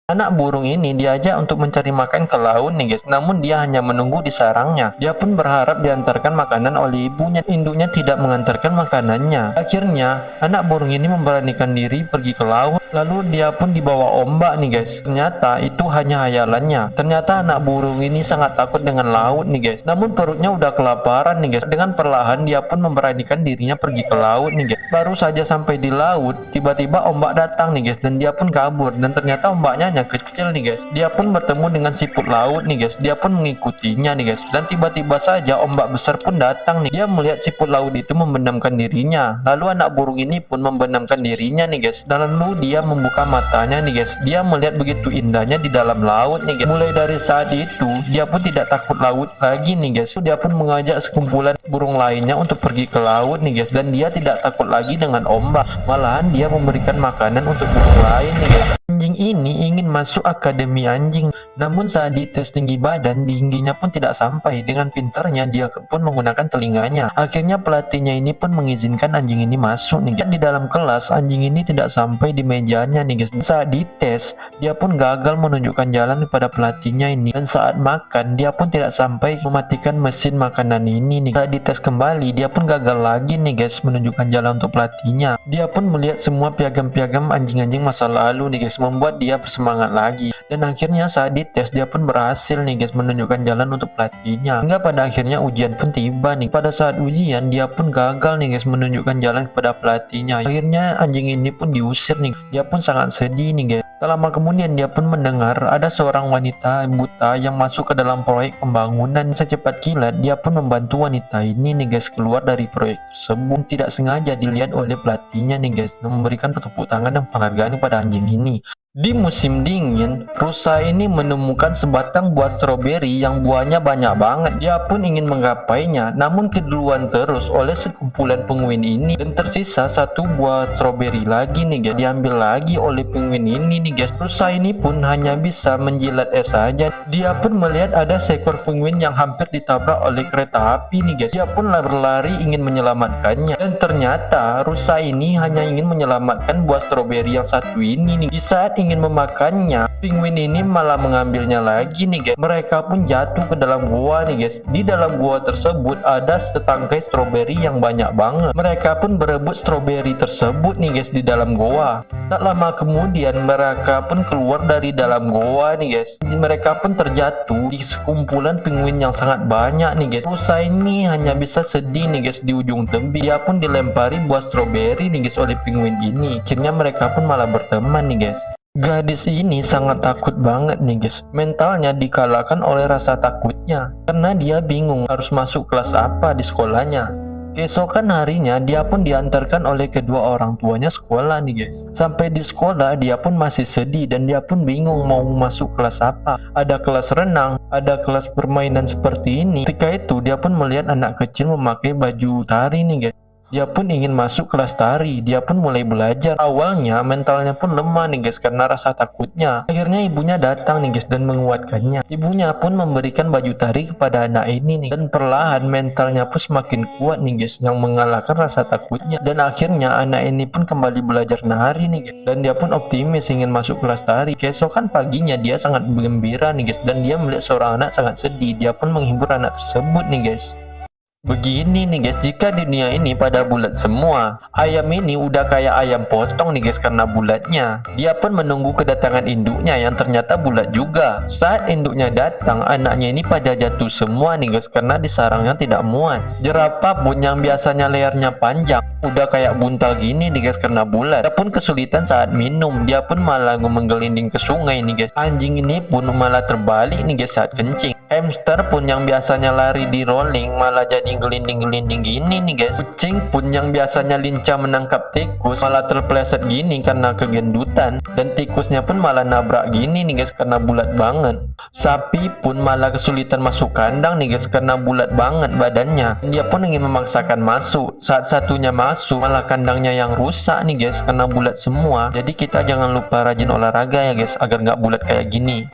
Anak burung ini diajak untuk mencari makan ke laut nih guys, namun dia hanya menunggu di sarangnya. Dia pun berharap diantarkan makanan oleh ibunya. Induknya tidak mengantarkan makanannya. Akhirnya, anak burung ini memberanikan diri pergi ke laut. Lalu dia pun dibawa ombak nih guys. Ternyata itu hanya hayalannya. Ternyata anak burung ini sangat takut dengan laut nih guys. Namun perutnya udah kelaparan nih guys. Dengan perlahan dia pun memberanikan dirinya pergi ke laut nih guys. Baru saja sampai di laut, tiba-tiba ombak datang nih guys, dan dia pun kabur. Dan ternyata ombaknya kecil nih guys. Dia pun bertemu dengan siput laut nih guys. Dia pun mengikutinya nih guys. Dan tiba-tiba saja ombak besar pun datang nih. Dia melihat siput laut itu membenamkan dirinya. Lalu anak burung ini pun membenamkan dirinya nih guys. Dan lalu dia membuka matanya nih guys. Dia melihat begitu indahnya di dalam laut nih guys. Mulai dari saat itu dia pun tidak takut laut lagi nih guys. Dia pun mengajak sekumpulan burung lainnya untuk pergi ke laut nih guys. Dan dia tidak takut lagi dengan ombak. Malahan dia memberikan makanan untuk burung lain nih guys. Anjing ini ingin masuk akademi anjing, namun saat dites tinggi badan, tingginya pun tidak sampai. Dengan pintarnya dia pun menggunakan telinganya. Akhirnya pelatihnya ini pun mengizinkan anjing ini masuk nih. Dan di dalam kelas anjing ini tidak sampai di mejanya nih guys. Saat dites dia pun gagal menunjukkan jalan kepada pelatihnya ini. Dan saat makan dia pun tidak sampai mematikan mesin makanan ini nih. Saat dites kembali dia pun gagal lagi nih guys menunjukkan jalan untuk pelatihnya. Dia pun melihat semua piagam-piagam anjing-anjing masa lalu nih guys, membuat dia bersemangat lagi. Dan akhirnya saat dites dia pun berhasil nih guys menunjukkan jalan untuk pelatihnya. Hingga pada akhirnya ujian pun tiba nih. Pada saat ujian dia pun gagal nih guys menunjukkan jalan kepada pelatihnya. Akhirnya anjing ini pun diusir nih. Dia pun sangat sedih nih guys. Tak lama kemudian dia pun mendengar ada seorang wanita buta yang masuk ke dalam proyek pembangunan. Secepat kilat dia pun membantu wanita ini nih guys keluar dari proyek tersebut. Tidak sengaja dilihat oleh pelatihnya nih guys, memberikan tepuk tangan dan penghargaan kepada anjing ini. Di musim dingin, rusa ini menemukan sebatang buah stroberi yang buahnya banyak banget. Dia pun ingin menggapainya, namun keduluan terus oleh sekumpulan penguin ini. Dan tersisa satu buah stroberi lagi nih guys, diambil lagi oleh penguin ini nih guys. Rusa ini pun hanya bisa menjilat es saja. Dia pun melihat ada seekor penguin yang hampir ditabrak oleh kereta api nih guys. Dia pun berlari ingin menyelamatkannya. Dan ternyata rusa ini hanya ingin menyelamatkan buah stroberi yang satu ini nih. Di saat ingin memakannya, penguin ini malah mengambilnya lagi nih guys. Mereka pun jatuh ke dalam gua nih guys. Di dalam gua tersebut ada setangkai stroberi yang banyak banget. Mereka pun berebut stroberi tersebut nih guys di dalam gua. Tak lama kemudian mereka pun keluar dari dalam gua nih guys. Mereka pun terjatuh di sekumpulan penguin yang sangat banyak nih guys. Rusa ini hanya bisa sedih nih guys di ujung tebing. Dia pun dilempari buah stroberi nih guys oleh penguin ini. Akhirnya mereka pun malah berteman nih guys. Gadis ini sangat takut banget nih guys. Mentalnya dikalahkan oleh rasa takutnya karena dia bingung harus masuk kelas apa di sekolahnya. Keesokan harinya dia pun diantarkan oleh kedua orang tuanya sekolah nih guys. Sampai di sekolah dia pun masih sedih dan dia pun bingung mau masuk kelas apa. Ada kelas renang, ada kelas permainan seperti ini. Ketika itu dia pun melihat anak kecil memakai baju tari nih guys. Dia pun ingin masuk kelas tari. Dia pun mulai belajar. Awalnya mentalnya pun lemah nih guys karena rasa takutnya. Akhirnya ibunya datang nih guys dan menguatkannya. Ibunya pun memberikan baju tari kepada anak ini nih. Dan perlahan mentalnya pun semakin kuat nih guys, yang mengalahkan rasa takutnya. Dan akhirnya anak ini pun kembali belajar nari nih guys. Dan dia pun optimis ingin masuk kelas tari. Keesokan paginya dia sangat gembira nih guys. Dan dia melihat seorang anak sangat sedih. Dia pun menghibur anak tersebut nih guys. Begini nih guys, jika di dunia ini pada bulat semua, ayam ini udah kayak ayam potong nih guys karena bulatnya. Dia pun menunggu kedatangan induknya yang ternyata bulat juga. Saat induknya datang, anaknya ini pada jatuh semua nih guys karena di sarangnya tidak muat. Jerapah pun yang biasanya lehernya panjang, udah kayak buntal gini nih guys karena bulat. Dia pun kesulitan saat minum, dia pun malah menggelinding ke sungai nih guys. Anjing ini pun malah terbalik nih guys saat kencing. Hamster pun yang biasanya lari di rolling malah jadi gelinding-gelinding gini nih guys. Kucing pun yang biasanya lincah menangkap tikus malah terpeleset gini karena kegendutan. Dan tikusnya pun malah nabrak gini nih guys karena bulat banget. Sapi pun malah kesulitan masuk kandang nih guys karena bulat banget badannya. Dia pun ingin memaksakan masuk. Saat satunya masuk malah kandangnya yang rusak nih guys karena bulat semua. Jadi kita jangan lupa rajin olahraga ya guys agar nggak bulat kayak gini.